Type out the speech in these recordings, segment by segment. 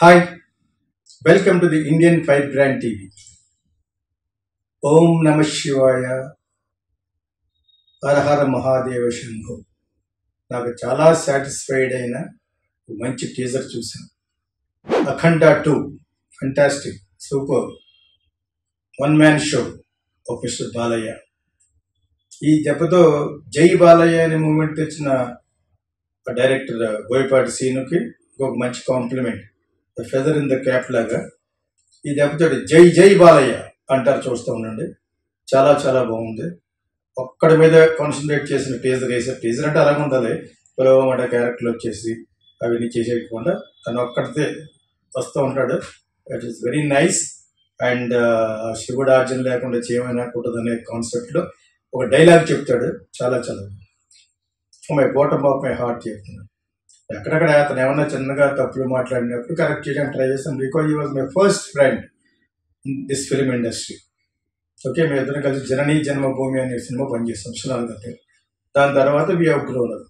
Hi, welcome to the Indian Five Grand TV. Om Namah Shivaya, Har Mahadeva Shambho. నాకు చాలా satisfied అయిన మంచి teaser చూసాను. అఖండ 2 fantastic super one man show off mister Balayya. ఈ దెబ్బతో జై బాలయ్య అనే మూమెంట్ తెచ్చిన డైరెక్టర్ బోయపాటి సీనుకి ఒక మంచి compliment, feather in the cap లాగా. ఈ దెబ్బతో జై జై బాలయ్య అంటారు, చూస్తూ ఉండండి. చాలా చాలా బాగుంది. ఒక్కడి మీద కాన్సన్ట్రేట్ చేసిన టీజర్ వేసారు. టీజర్ అంటే అలాగే ఉండాలి, పొలవమాట క్యారెక్టర్లు వచ్చేసి అవన్నీ చేసేయకుండా తను ఒక్కడితే వస్తూ ఉంటాడు. It is very nice. And శివుడు ఆర్జన్ లేకుండా చేయమైనా కూడదు అనే కాన్సెప్ట్లో ఒక డైలాగ్ చెప్తాడు. చాలా చాలా my bottom of my heart చెప్తున్నాడు. ఎక్కడెక్కడ అతను ఏమన్నా చిన్నగా తప్పులు మాట్లాడినప్పుడు కరెక్ట్ చేయడానికి ట్రై చేస్తాను. Because he was my first friend in this film industry. Okay, మేము ఇద్దరం కలిసి జననీ జన్మభూమి అనే సినిమా పనిచేస్తాం సునాల్ దగ్గర. దాని తర్వాత we have grown up.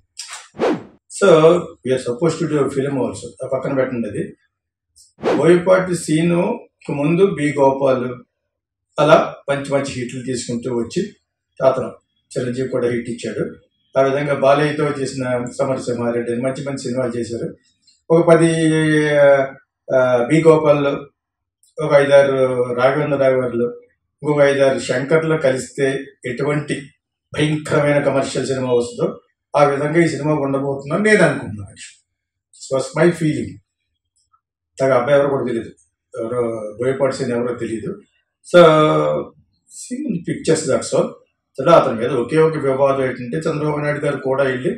So we are suppose to do film also. ఆ పక్కన పెట్టండి. అది బోయపాటి సీను ముందు బి గోపాల్ అలా మంచి మంచి హిట్లు తీసుకుంటూ వచ్చి అతను చిరంజీవి కూడా హిట్ ఇచ్చాడు. ఆ విధంగా బాలయ్యతో చేసిన సమరసింహారెడ్డి మంచి మంచి సినిమాలు చేశారు. ఒక 10 బి గోపాల్, ఒక 5-6 రాఘవేంద్ర రాఘవర్లు, ఇంకొక 5-6 శంకర్లు కలిస్తే ఎటువంటి భయంకరమైన కమర్షియల్ సినిమా వస్తుందో ఆ విధంగా ఈ సినిమా ఉండబోతుందని నేను అనుకుంటున్నాను. It's was my feeling. నాకు అబ్బాయి ఎవరో కూడా తెలియదు, ఎవరో బోయపాటి సీన్ ఎవరో తెలియదు. So pictures that's all. సరే, అతని మీద ఒకే ఒక వివాదం ఏంటంటే చంద్రబాబు నాయుడు గారు కూడా వెళ్ళి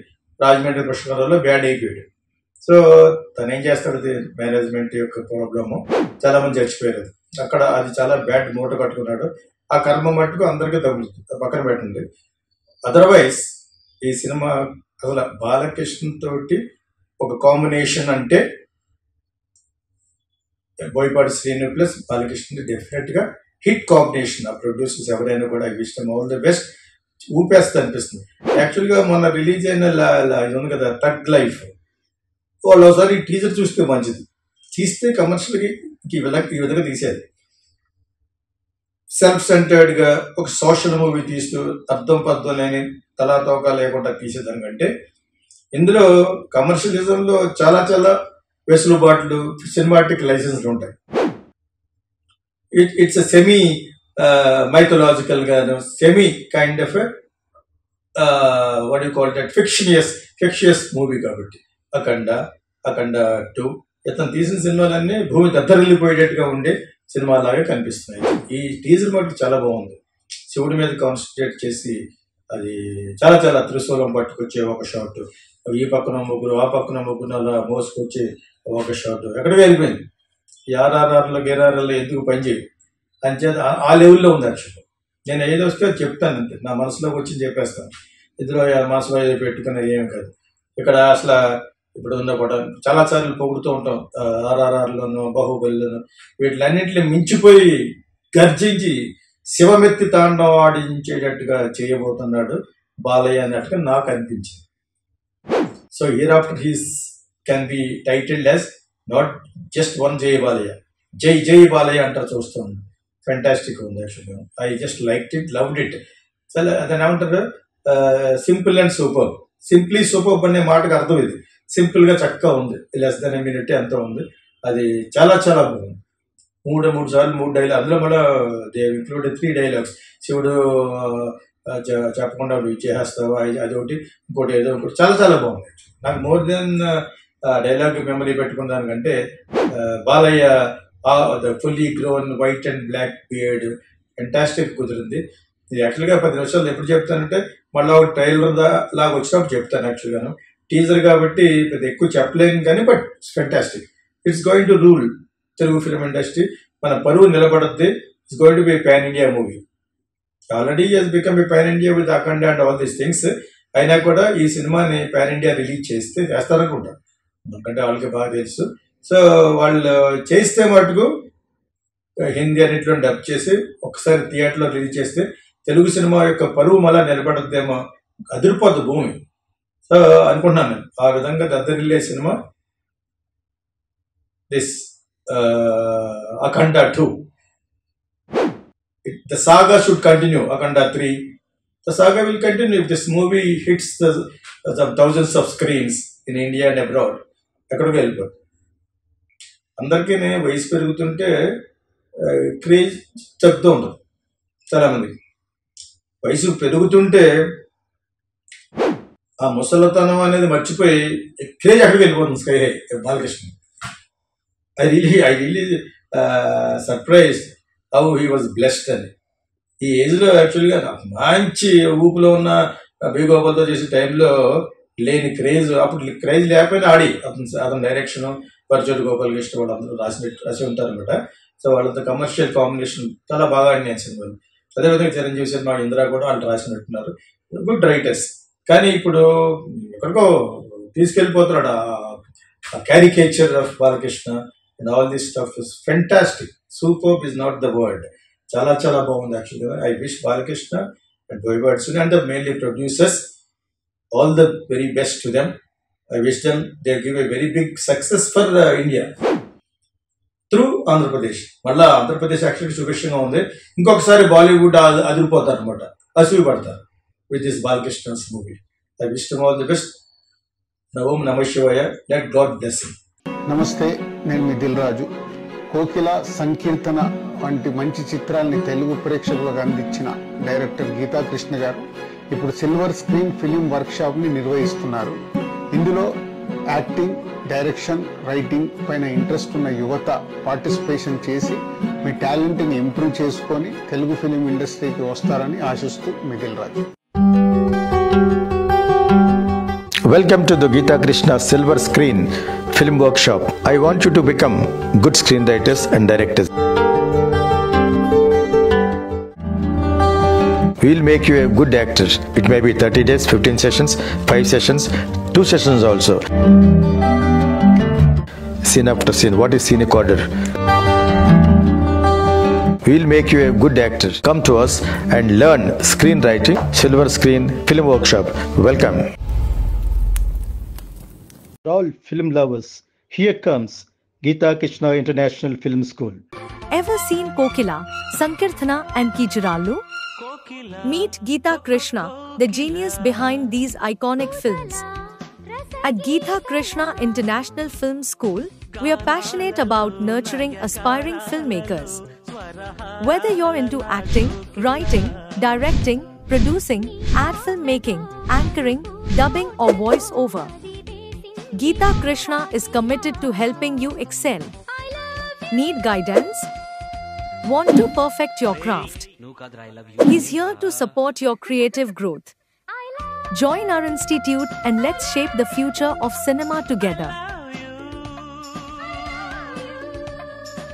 రాజమండ్రి కృష్ణారావులో బ్యాడ్ అయిపోయాడు. సో తను ఏం చేస్తాడు, మేనేజ్మెంట్ యొక్క ప్రాబ్లము, చాలా మంది చచ్చిపోయారు. అక్కడ అది చాలా బ్యాడ్ మూట కట్టుకున్నాడు. ఆ కర్మ మట్టుకు అందరికీ తగులుతుంది, పక్కన పెట్టండి. అదర్వైజ్ ఈ సినిమా అసలు బాలకృష్ణ తోటి ఒక కాంబినేషన్ అంటే బోయపాటి శ్రీను ప్లస్ బాలకృష్ణ డెఫినెట్గా హిట్ కాంబినేషన్. ఆ ప్రొడ్యూసర్స్ ఎవరైనా కూడా ఇష్టం, ఆల్ ది బెస్ట్. ఊపేస్తా అనిపిస్తుంది. యాక్చువల్గా మొన్న రిలీజ్ అయిన ఇది ఉంది కదా, థగ్ లైఫ్, వాళ్ళు ఒకసారి ఈ టీజర్ చూస్తే మంచిది. తీస్తే కమర్షియల్కి ఈ విధంగా తీసేది. సెల్ఫ్ సెంటర్డ్గా ఒక సోషల్ మూవీ తీస్తూ అర్థం పద్ధం లేని తలాతోక లేకుండా తీసేదానికంటే ఇందులో కమర్షియలిజంలో చాలా చాలా వెసులుబాట్లు, సినిమాటిక్ లైసెన్స్లు ఉంటాయి. ఇట్స్ సెమీ మైథలాజికల్ గాను, semi kind of what you call that fictitious movie కాబట్టి అఖండ 2 ఇతను తీసిన సినిమాలన్నీ భూమి దద్దరిల్లిపోయేటట్టుగా ఉండే సినిమాలాగా కనిపిస్తున్నాయి. ఈ టీజర్ మటుకు చాలా బాగుంది. శివుడి మీద కాన్సన్ట్రేట్ చేసి అది చాలా చాలా త్రిశూలం పట్టుకొచ్చే ఒక షాట్, ఈ పక్కన ముగ్గురు ఆ పక్కన ముగ్గురు అలా మోసుకొచ్చి ఒక షాట్ ఎక్కడికి వెళ్ళిపోయింది. ఈ ఆర్ఆర్ఆర్లో గేరార్ఆర్లో ఎందుకు పనిచేయదు అని చేత ఆ లెవెల్లో ఉంది. యాక్చువల్గా నేను ఏదో వస్తే అది చెప్తాను, అంతే నా మనసులోకి వచ్చి చెప్పేస్తాను. ఇందులో మనసులో ఏదో పెట్టుకునేది ఏమి కాదు. ఇక్కడ అసలు ఇప్పుడు ఉన్న కూడా చాలాసార్లు పొగుడుతూ ఉంటాం, ఆర్ఆర్ఆర్లోను బాహుబలిలోను, వీటిలన్నింటినీ మించిపోయి గర్జించి శివమెత్తి తాండవం ఆడించేటట్టుగా చేయబోతున్నాడు బాలయ్య అన్నట్టుగా నాకు అనిపించింది. So here after he's can be titled as not just one జై బాలయ్య, జై జై బాలయ్య అంటారు. చూస్తాను, ఫెంటాస్టిక్ ఉంది. యాక్చువల్గా I just like it, loved it. సరే, అతను ఏమంటారు, simple and super. Simply super అనే మాటకు అర్థం ఇది. సింపుల్గా చక్కగా ఉంది, లెస్ దెన్ మినిట్ ఎంతో ఉంది. అది చాలా చాలా బాగుంది. 3 సార్లు 3 డైలాగ్, అందులో కూడా దే ఇంక్లూడ్ 3 డైలాగ్స్. శివుడు చెప్పకుండా నువ్వు చేసేస్తావా అదొకటి, ఇంకోటి ఏదో ఇంకోటి, చాలా చాలా బాగుంది. నాకు మోర్ దెన్ డైలాగ్ మెమరీ పెట్టుకున్న దానికంటే Balayya fully grown white and black beard fantastic కుదిరింది. ఇది యాక్చువల్గా 10 నిమిషాలు ఎప్పుడు చెప్తానంటే మళ్ళీ ఒక ట్రైలర్ లాగా వచ్చినప్పుడు చెప్తాను. యాక్చువల్గాను టీజర్ కాబట్టి పెద్ద ఎక్కువ చెప్పలేను కానీ, but fantastic. It's going to rule Telugu film industry. మన పరువు నిలబడద్ది. It's going to be pan India movie. Already he's become a pan India with Akhanda and all these things. అయినా కూడా ఈ సినిమాని పాన్ ఇండియా రిలీజ్ చేస్తారనుకుంటాను, ఎందుకంటే వాళ్ళకి బాగా తెలుసు. సో వాళ్ళు చేస్తే మటుకు హిందీ అన్నింటిలో డబ్ చేసి ఒకసారి థియేటర్లో రిలీజ్ చేస్తే తెలుగు సినిమా యొక్క పరువు మళ్ళా నిలబడద్దేమో, అదిరిపోద్దు భూమి. సో అనుకుంటున్నాను నేను. ఆ విధంగా దద్దరిల్లే cinema this Akhanda 2. The saga should continue. Akhanda 3. The saga will continue if this movie hits the thousands of screens in India and abroad. ఎక్కడికి వెళ్ళిపోతుంది. అందరికీ వయసు పెరుగుతుంటే క్రేజ్ తగ్గుతూ ఉంటుంది. చాలామందికి వయసు పెరుగుతుంటే ఆ ముసలతనం అనేది మర్చిపోయి క్రేజ్ అక్కడికి వెళ్ళిపోతుంది. Sky high Balakrishna. I really surprise how he was blessed అని. ఈ ఏజ్లో యాక్చువల్గా మంచి ఊపులో ఉన్న బి గోపాల్తో చేసే టైంలో లేని క్రేజ్, అప్పుడు క్రేజ్ లేకపోయినా ఆడి అతని డైరెక్షన్ పరచోటి గోపాలకృష్ణ వాళ్ళు అందరూ రాసి ఉంటారనమాట. సో వాళ్ళంతా కమర్షియల్ కాంబినేషన్ చాలా బాగా ఆడినాయి సినిమాలు. అదేవిధంగా చిరంజీవి సినిమా ఇందిరా కూడా వాళ్ళు రాసినట్టున్నారు. Good writers. కానీ ఇప్పుడు ఎక్కడికో తీసుకెళ్ళిపోతున్నాడు. ఆ caricature of Balakrishna and all this stuff is fantastic. Super is not the word. చాలా చాలా బాగుంది యాక్చువల్గా. I wish Balakrishna and Boyapati and the mainly producers all the very best to them. I wish them they give a very big success for India through Andhra Pradesh. మళ్ళా Andhra Pradesh actually సుభిక్షంగా ఉంది. ఇంకొకసారి బాలీవుడ్ అదిరిపోతారు అనమాట, అసూయ పడతారు with this Balakrishna's movie. I wish them all the best. ఓం నమః శివాయ. Let God bless him. నమస్తే, నేను మీ దిల్ రాజు. కోకిల, సంకీర్తన వంటి మంచి చిత్రాల్ని తెలుగు ప్రేక్షకులకు అందించిన డైరెక్టర్ గీతా కృష్ణ గారు ఇప్పుడు సిల్వర్ స్క్రీన్ ఫిలిం వర్క్షాప్ ని నిర్వహిస్తున్నారు. ఇందులో యాక్టింగ్, డైరెక్షన్, రైటింగ్ పైన ఇంట్రెస్ట్ ఉన్న యువత పార్టిసిపేషన్ చేసి మీ టాలెంట్ ని ఇంప్రూవ్ చేసుకొని తెలుగు ఫిలిం ఇండస్ట్రీకి వస్తారని ఆశిస్తూ మీ Dil Raju. Welcome to the Geeta Krishna Silver Screen Film Workshop. I want you to become good screenwriters and directors. We'll make you a good actor. It may be 30 days, 15 sessions, 5 sessions, 2 sessions also. Scene after scene. What is scenic order? We'll make you a good actor. Come to us and learn screenwriting, Silver Screen Film Workshop. Welcome. All film lovers, here comes Geeta Krishna International Film School. Ever seen Kokila, Sankirthana and Kijirallu? Meet Geeta Krishna, the genius behind these iconic films. At Geeta Krishna International Film School, we are passionate about nurturing aspiring filmmakers. Whether you're into acting, writing, directing, producing, ad filmmaking, anchoring, dubbing or voice over, Geeta Krishna is committed to helping you excel. Need guidance? Want to perfect your craft? He's here to support your creative growth. Join our institute and let's shape the future of cinema together.